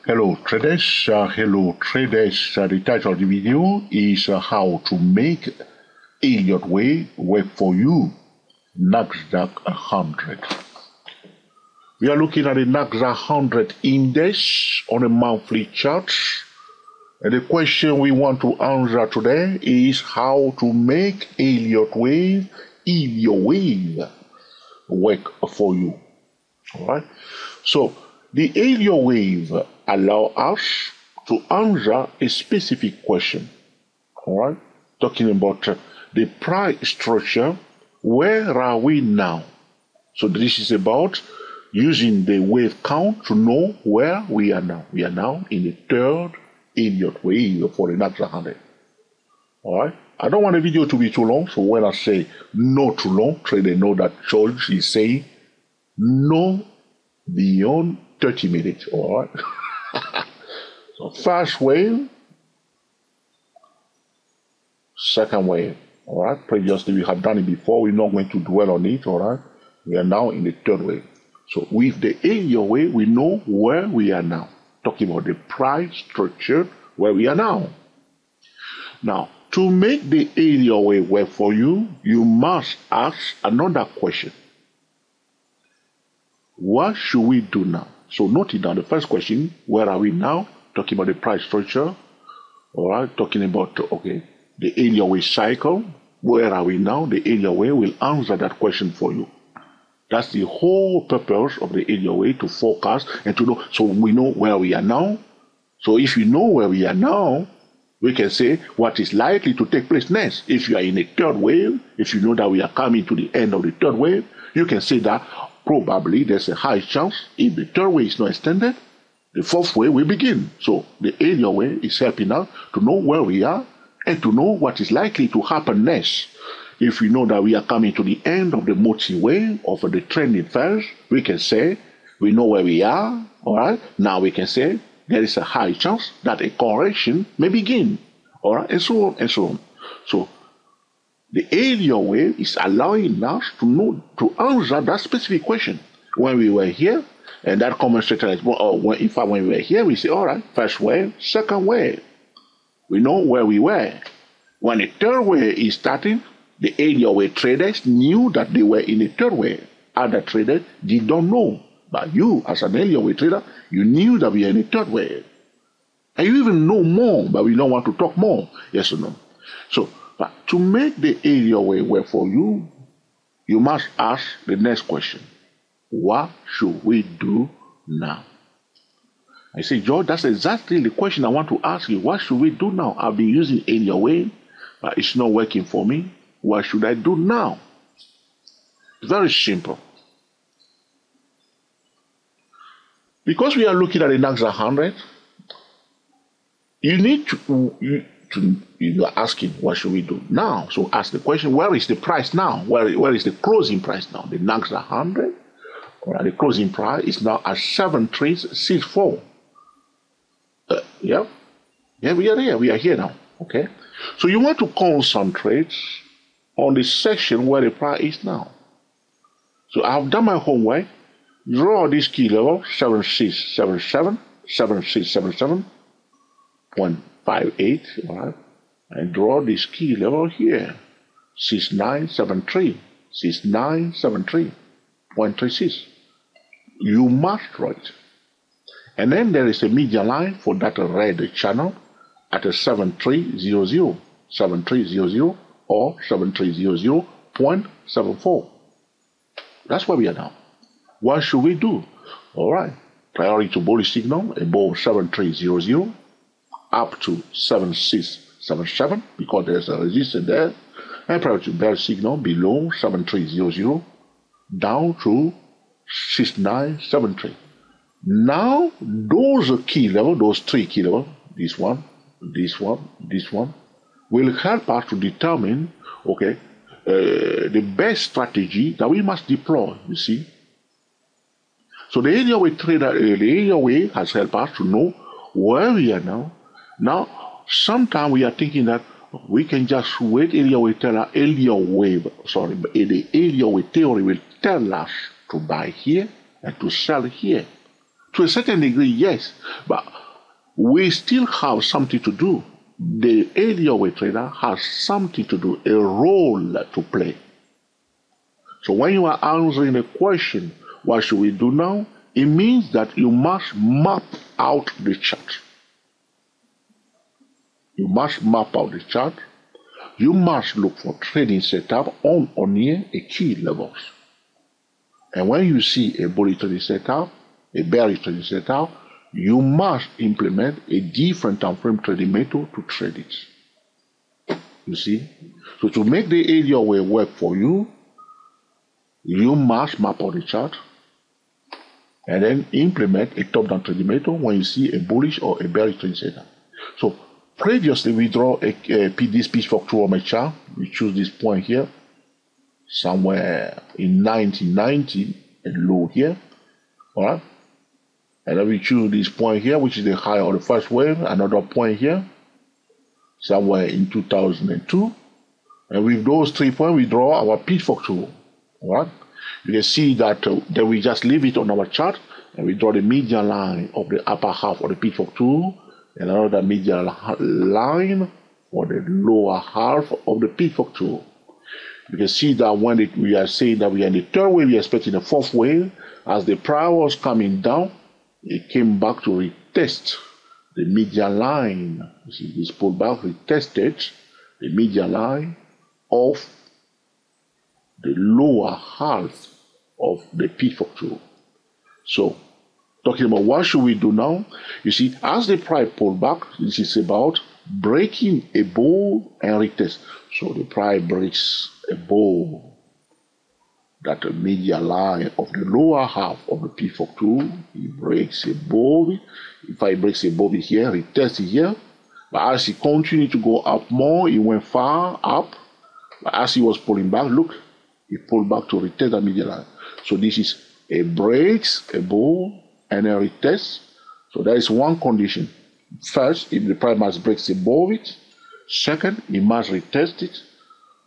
Hello traders, the title of the video is how to make Elliott wave work for you, NASDAQ 100. We are looking at the NASDAQ 100 index on a monthly chart, and the question we want to answer today is how to make Elliott wave work for you. Alright, so the Elliott wave allows us to answer a specific question. Alright, talking about the price structure. Where are we now? So this is about using the wave count to know where we are now. We are now in the third Elliott wave for the NASDAQ 100. Alright, I don't want the video to be too long, so when I say no too long, trader know that George is saying no beyond 30 minutes. Alright. So first wave, second wave. Alright, previously we have done it before, we're not going to dwell on it. Alright, we are now in the third wave. So with the Elliott wave, we know where we are now. Talking about the price structure where we are now. Now, to make the Elliott wave work for you, you must ask another question. What should we do now? So note it down. The first question, where are we now? Talking about the price structure. Alright, talking about the Elliott wave cycle. Where are we now? The Elliott wave will answer that question for you. That's the whole purpose of the Elliott wave, to forecast and to know. So we know where we are now. So if you know where we are now, we can say what is likely to take place next. If you are in a third wave, if you know that we are coming to the end of the third wave, you can say that probably there's a high chance, if the third wave is not extended, the fourth wave will begin. So the Elliott wave is helping us to know where we are and to know what is likely to happen next. If we know that we are coming to the end of the multi-wave of the trending phase, we can say we know where we are. All right. Now we can say there is a high chance that a correction may begin. All right, and so on and so on. So the Elliott wave is allowing us to know, to answer that specific question. When we were here, and that commentator is when we were here, we say, all right, first wave, second wave. We know where we were. When the third wave is starting, the Elliott wave traders knew that they were in the third wave. Other traders did not know. But you, as an Elliott wave trader, you knew that we are in the third wave. And you even know more, but we don't want to talk more. Yes or no? So, but to make the Elliott wave work for you, you must ask the next question. What should we do now? I say, George, that's exactly the question I want to ask you. What should we do now? I've been using Elliott wave, but it's not working for me. What should I do now? Very simple. Because we are looking at the NASDAQ 100, you need you are asking, what should we do now? So ask the question, where is the price now? Where is the closing price now? The NASDAQ 100, the closing price is now at 7364. Yeah, we are here. We are here now. Okay. So you want to concentrate on the section where the price is now. So I've done my homework. Draw this key level 7677, 7677.58, right? And draw this key level here 6973, 6973.36. You must draw it. And then there is a median line for that red channel at a 7300, 7300 or 7300.74. That's where we are now. What should we do? All right. Priority to bullish signal above 7300 up to 7677 because there's a resistance there. And priority to bearish signal below 7300 down to 6973. Now, those key levels, those three key levels, this one, will help us to determine, the best strategy that we must deploy, you see. So the Elliott wave trader, the Elliott wave has helped us to know where we are now. Now, sometimes we are thinking that we can just wait. The Elliott wave theory will tell us to buy here and to sell here. To a certain degree, yes, but we still have something to do. The Elliott trader has something to do, a role to play. So when you are answering the question, what should we do now? It means that you must map out the chart. You must map out the chart. You must look for trading setup on or near a key levels. And when you see a bullish trading setup, a bearish trading setup, you must implement a different time frame trading method to trade it. You see? So to make the area way work for you, you must map out the chart and then implement a top-down trading method when you see a bullish or a bearish trading setup. So previously we draw this pitchfork tool on my chart. We choose this point here, somewhere in 1990, a low here. All right? And then we choose this point here, which is the high of the first wave, another point here, somewhere in 2002. And with those 3 points, we draw our pitchfork tool. All right? You can see that then we just leave it on our chart, and we draw the median line of the upper half of the pitchfork tool, and another median line for the lower half of the pitchfork tool. You can see that when we are saying that we are in the third wave, we are expecting a fourth wave. As the price was coming down, it came back to retest the median line. You see this pullback retested the median line of the lower half of the pitchfork tool. So, talking about what should we do now? You see, as the price pulled back, this is about breaking above and retest. So the price breaks above that median line of the lower half of the pitchfork tool. It breaks above it. If I breaks above it here, retest it here. But as it continued to go up more, it went far up. But as it was pulling back, look, it pulled back to retest the median line. So this is a breaks above and a retest. So there is one condition. First, if the price must break above it. Second, it must retest it.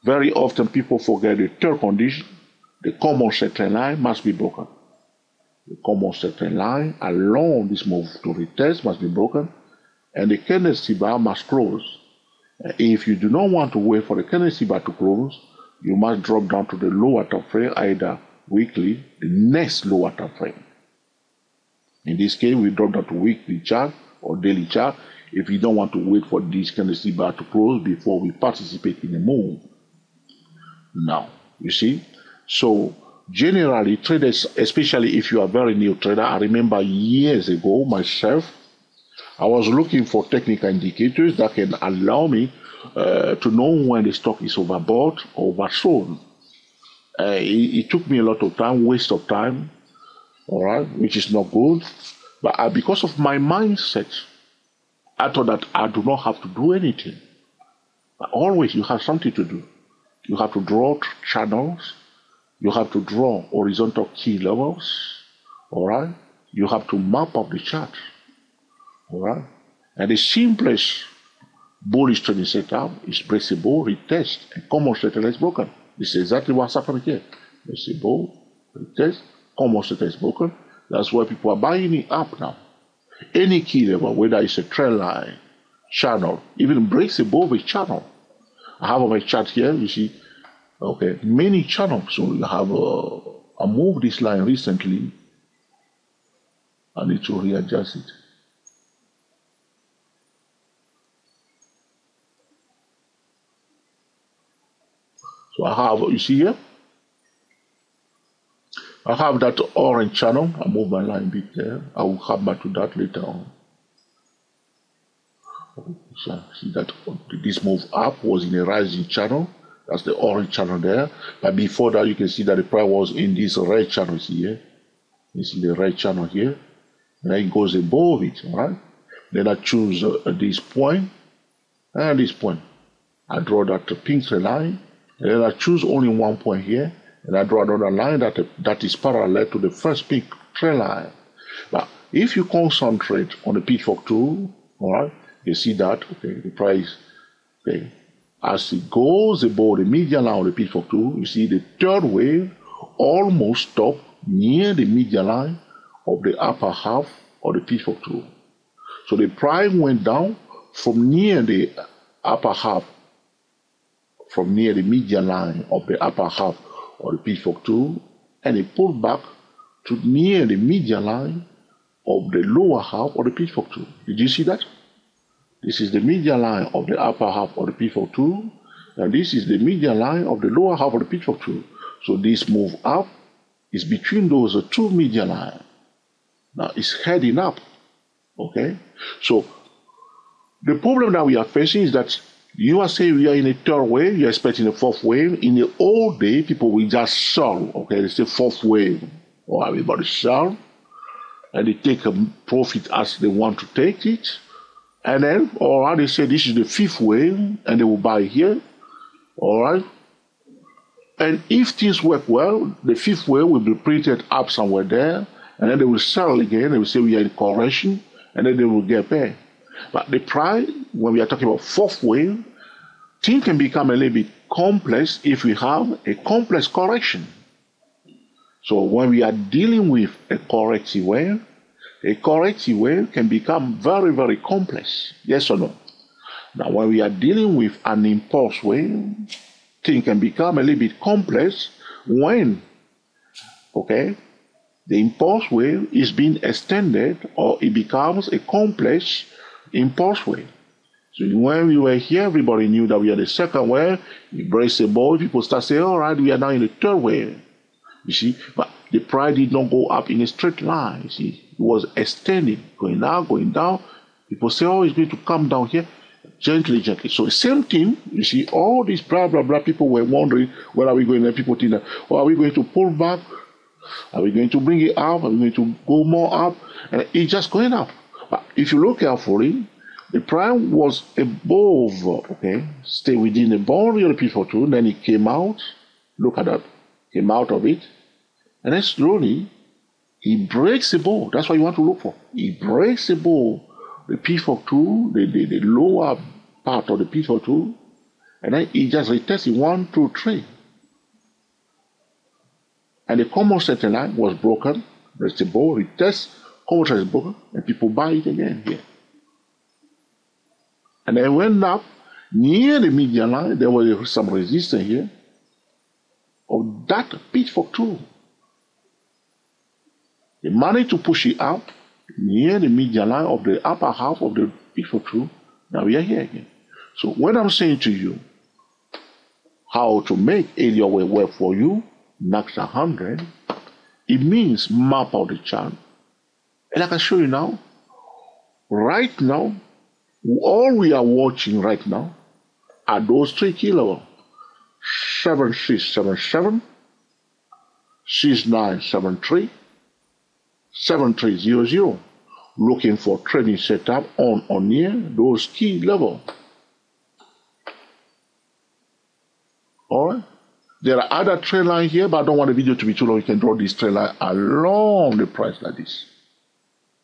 Very often people forget the third condition. The common certain line must be broken. The common certain line along this move to retest must be broken, and the candlestick bar must close. If you do not want to wait for the candlestick bar to close, you must drop down to the lower time frame, either weekly, the next lower time frame. In this case, we drop down to weekly chart or daily chart if you don't want to wait for this candlestick bar to close before we participate in the move. Now, you see, so generally traders, especially if you are a very new trader, I remember years ago myself, I was looking for technical indicators that can allow me to know when the stock is overbought or oversold. It took me a lot of time, waste of time, all right, which is not good. But because of my mindset, I thought that I do not have to do anything. But always you have something to do. You have to draw channels. You have to draw horizontal key levels. All right. You have to map up the chart. All right. And the simplest bullish trading setup is breakable, retest, and common settle is broken. This is exactly what's happening here. Breakable, retest, common settle is broken. That's why people are buying it up now. Any key level, whether it's a trend line, channel, even breaks above a channel. I have on my chart here, you see, okay, many channels. So you have, I moved this line recently. I need to readjust it. So I have, you see here, I have that orange channel. I move my line a bit there. I will come back to that later on. So see that this move up was in a rising channel. That's the orange channel there. But before that, you can see that the price was in this red channel here. You see the red channel here. And then it goes above it, all right? Then I choose this point and this point. I draw that pink line. And then I choose only one point here. And I draw another line that is parallel to the first pink trend line. But if you concentrate on the pitchfork tool, all right, you see that, okay, the price, okay, as it goes above the median line of the pitchfork tool, you see the third wave almost stop near the median line of the upper half of the pitchfork tool. So the price went down from near the upper half, from near the median line of the upper half of the pitchfork tool, and it pulled back to near the median line of the lower half of the pitchfork tool. Did you see that? This is the median line of the upper half of the pitchfork tool, and this is the median line of the lower half of the pitchfork tool. So this move up is between those two median lines. Now it's heading up. Okay? So the problem that we are facing is that you are saying we are in a third wave, you're expecting a fourth wave. In the old day, people will just sell. Okay, they say fourth wave, or everybody sell, and they take a profit as they want to take it. And then, all right, they say this is the fifth wave, and they will buy here. All right. And if things work well, the fifth wave will be printed up somewhere there, and then they will sell again. They will say we are in correction, and then they will get paid. But the price, when we are talking about fourth wave, things can become a little bit complex if we have a complex correction. So when we are dealing with a corrective wave can become very, very complex. Yes or no? Now, when we are dealing with an impulse wave, things can become a little bit complex when, okay, the impulse wave is being extended or it becomes a complex impulse wave. So when we were here, everybody knew that we are the second wave. You brace the ball, people start saying, all right, we are now in the third wave. You see, but the price did not go up in a straight line. You see, it was extending, going down. People say, oh, it's going to come down here. Gently. So the same thing, you see, all these blah, blah, blah, people were wondering, where are we going? And people think that, oh, are we going to pull back? Are we going to bring it up? Are we going to go more up? And it's just going up. But if you look carefully, the price was above, okay, stay within the boundary of the pitchfork tool, then it came out, look at that, came out of it, and then slowly, it breaks the ball. That's what you want to look for. It breaks the ball, the pitchfork tool, the lower part of the pitchfork tool, and then it just retests it 1, 2, 3. And the common center line was broken, breaks the ball, retests, common center is broken, and people buy it again here. And then went up near the median line, there was some resistance here of that pitchfork tool. They managed to push it up near the median line of the upper half of the pitchfork tool. Now we are here again. So when I'm saying to you how to make Elliott wave work for you, next 100, it means map out the chart. And I can show you now, right now, all we are watching right now are those 3 key levels. 7677, 6973, 7300. Looking for trading setup on or near those key levels. Alright? There are other trend lines here, but I don't want the video to be too long. You can draw this trend line along the price like this.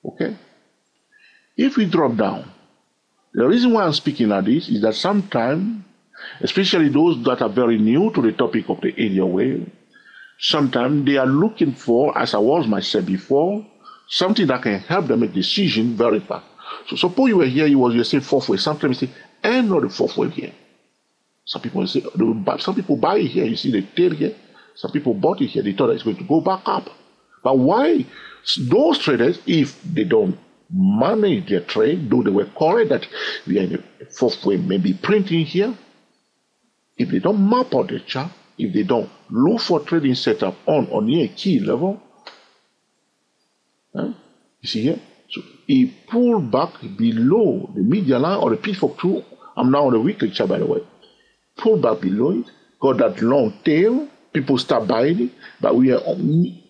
Okay? If we drop down, the reason why I'm speaking like this is that sometimes, especially those that are very new to the topic of the Elliott wave, sometimes they are looking for, as I was myself before, something that can help them make decision very fast. So suppose you were here, you're saying fourth wave. Sometimes you say, end of the fourth wave here. Some people say, some people buy it here. You see the tail here. Some people bought it here. They thought it's going to go back up. But why? Those traders, if they don't manage their trade, though they were correct that we are in the fourth wave, maybe printing here, if they don't map out the chart, if they don't look for trading setup on or near a key level, you see here, so it pulled back below the median line or the pitchfork tool. I'm now on the weekly chart, by the way. Pulled back below it, got that long tail, people start buying it, but we are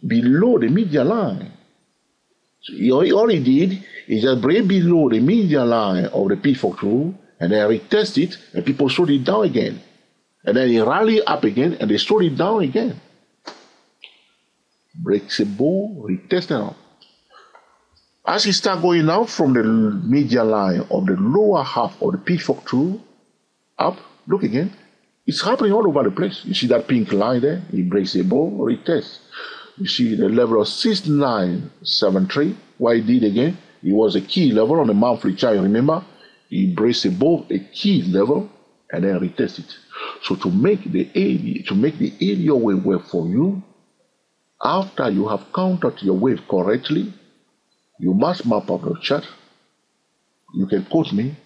below the median line. So all he did is just break below the median line of the pitchfork tool, and then retest it, and people sold it down again. And then he rallied up again, and they sold it down again. Breaks the ball, retest it out. As he starts going out from the median line of the lower half of the pitchfork tool, up, look again, it's happening all over the place. You see that pink line there? He breaks the ball, retests. You see the level of 6973. What he did again, it was a key level on the monthly chart, you remember? He braced above a key level and then retest it. So to make the area wave work for you, after you have counted your wave correctly, you must map out the chart. You can quote me,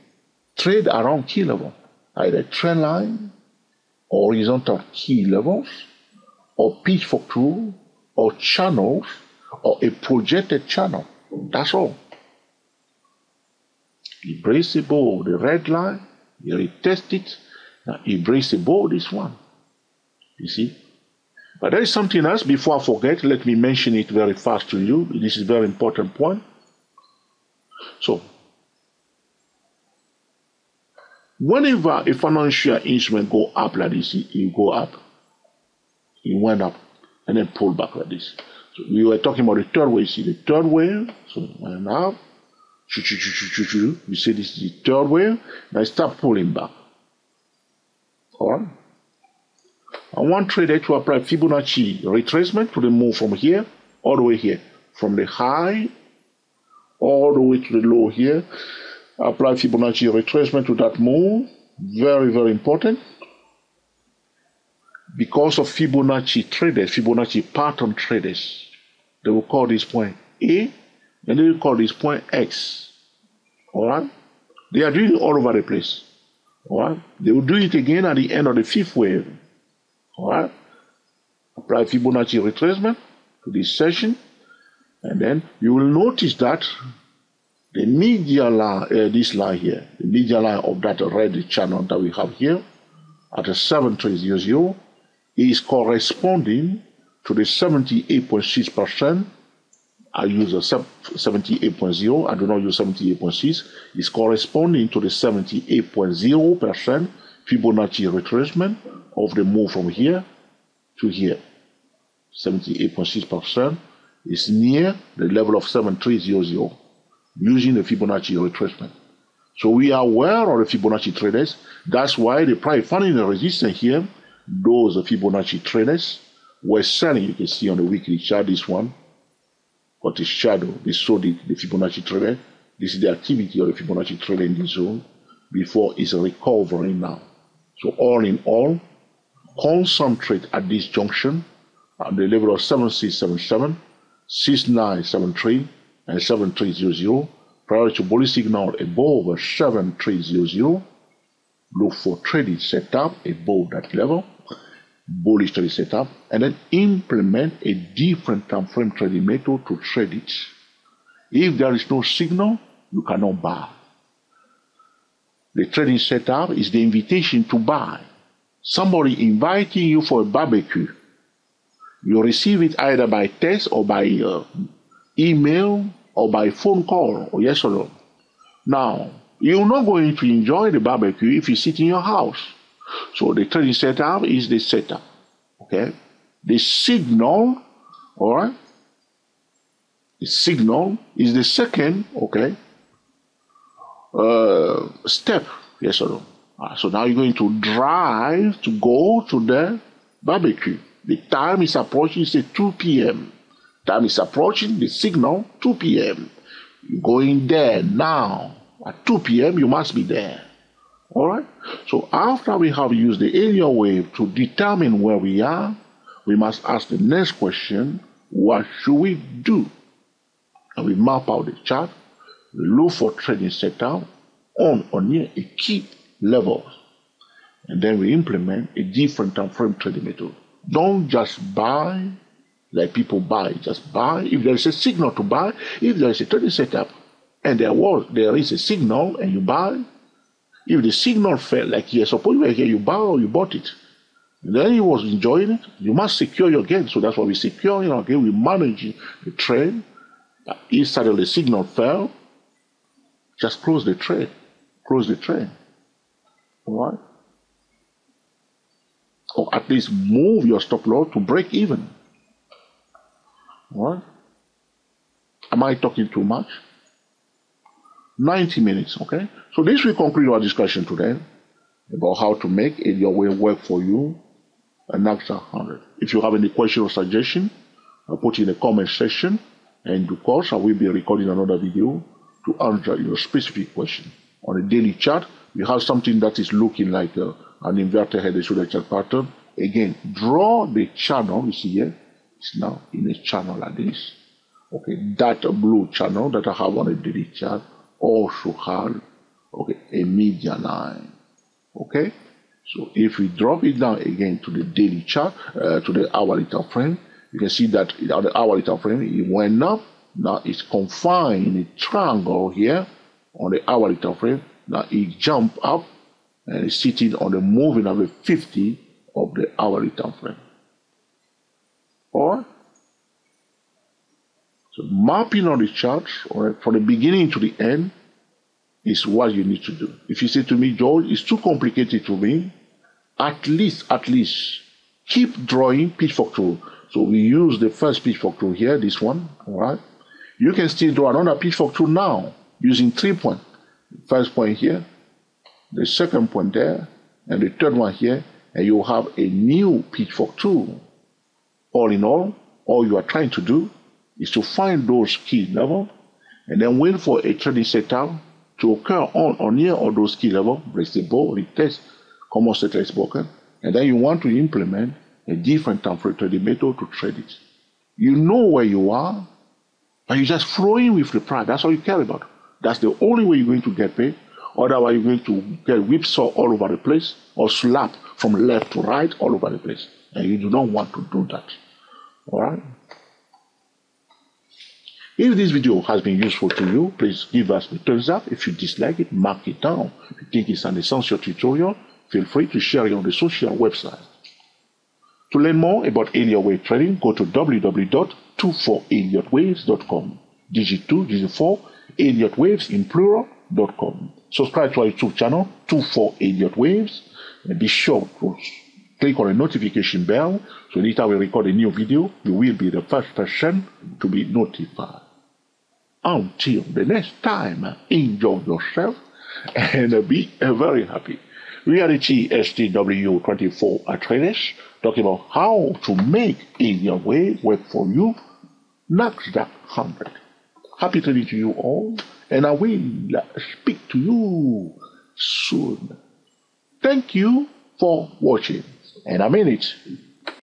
trade around key level, either trend line, horizontal key levels, or pitchfork tool, or channels, or a projected channel. That's all. He braced above the red line, he retest it, now he braced above this one. You see? But there is something else before I forget. Let me mention it very fast to you. This is a very important point. So, whenever a financial instrument go up like this, it go up. It went up and then pulled back like this. So we were talking about the third wave. See the third wave. So it went up. You see this is the third wave. Now it start pulling back. All right. I want trader to apply Fibonacci retracement to the move from here all the way here, from the high all the way to the low here. Apply Fibonacci retracement to that move. Very, very important. Because of Fibonacci traders, Fibonacci pattern traders, they will call this point A and they will call this point X. All right? They are doing it all over the place. All right? They will do it again at the end of the fifth wave. All right? Apply Fibonacci retracement to this session, and then you will notice that the median line, this line here, the median line of that red channel that we have here at a 7300 is corresponding to the 78.6%. I use a 78.0. I do not use 78.6. It's corresponding to the 78.0% Fibonacci retracement of the move from here to here. 78.6% is near the level of 7300 using the Fibonacci retracement. So we are aware of the Fibonacci traders. That's why they probably finding the resistance here. Those Fibonacci traders were selling. You can see on the weekly chart this one got a shadow. They saw the Fibonacci trader. This is the activity of the Fibonacci trader in this zone before it's recovering now. So all in all, concentrate at this junction at the level of 7677, 6973, and 7300. Prior to bullish signal above 7300, look for trading setup above that level, bullish trading setup, and then implement a different time frame trading method to trade it. If there is no signal, you cannot buy. The trading setup is the invitation to buy. Somebody inviting you for a barbecue. You receive it either by text or by email or by phone call, or yes or no. Now, you're not going to enjoy the barbecue if you sit in your house. So the trading setup is the setup, okay? The signal, all right? The signal is the second, okay, step, yes or no. So now you're going to drive to go to the barbecue. The time is approaching, say 2 p.m. Time is approaching, the signal, 2 p.m. You're going there now. At 2 p.m., you must be there. All right? So after we have used the area wave to determine where we are, we must ask the next question, what should we do? And we map out the chart, we look for trading setup on or near a key level, and then we implement a different time frame trading method. Don't just buy like people buy. Just buy if there is a signal to buy. If there is a trading setup and there is a signal and you buy, if the signal fell, like here, suppose you were here, you buy or you bought it, and then you was enjoying it, you must secure your gain. So that's why we secure our gain. We manage the trade. If suddenly the signal fell, just close the trade. Close the trade. All right? Or at least move your stop loss to break even. All right? Am I talking too much? 90 minutes, okay? So this will conclude our discussion today about how to make your way work for you an extra 100. If you have any question or suggestion, I'll put in the comment section, and of course I will be recording another video to answer your specific question. On a daily chart, you have something that is looking like an inverted head and shoulder chart pattern. Again, draw the channel. You see here, it's now in a channel like this. Okay, that blue channel that I have on a daily chart also has a median line. Okay, so if we drop it down again to the daily chart, to the hourly time frame, you can see that on the hourly time frame it went up. Now it's confined in a triangle here on the hourly time frame. Now it jumped up and it's sitting on the moving average 50 of the hourly time frame. Alright? So mapping on the chart, from the beginning to the end, is what you need to do. If you say to me, George, it's too complicated to me, at least keep drawing pitchfork tool. So we use the first pitchfork tool here, this one, alright? You can still draw another pitchfork tool now using 3 points. First point here, the second point there, and the third one here, and you have a new pitchfork tool. All in all you are trying to do is to find those key levels and then wait for a trading setup to occur on here or those key levels, brace the ball, retest, common setter is broken, and then you want to implement a different time frame trading method to trade it. You know where you are, and you're just flowing with the price. That's all you care about. That's the only way you're going to get paid. Otherwise, you're going to get whipsaw all over the place or slap from left to right all over the place. And you do not want to do that. Alright? If this video has been useful to you, please give us a thumbs up. If you dislike it, mark it down. If you think it's an essential tutorial, feel free to share it on the social website. To learn more about Elliott wave trading, go to www.24elliottwaves.com. Digit 2, digit 4, Elliott waves in plural.com. Subscribe to our YouTube channel, 24 Elliott Waves, and be sure to click on the notification bell so anytime we record a new video, you will be the first person to be notified. Until the next time, enjoy yourself and be very happy. We are the TSTW24 traders talking about how to make Elliott wave work for you, NASDAQ 100. Happy trading to you all, and I will speak to you soon. Thank you for watching, and I mean it.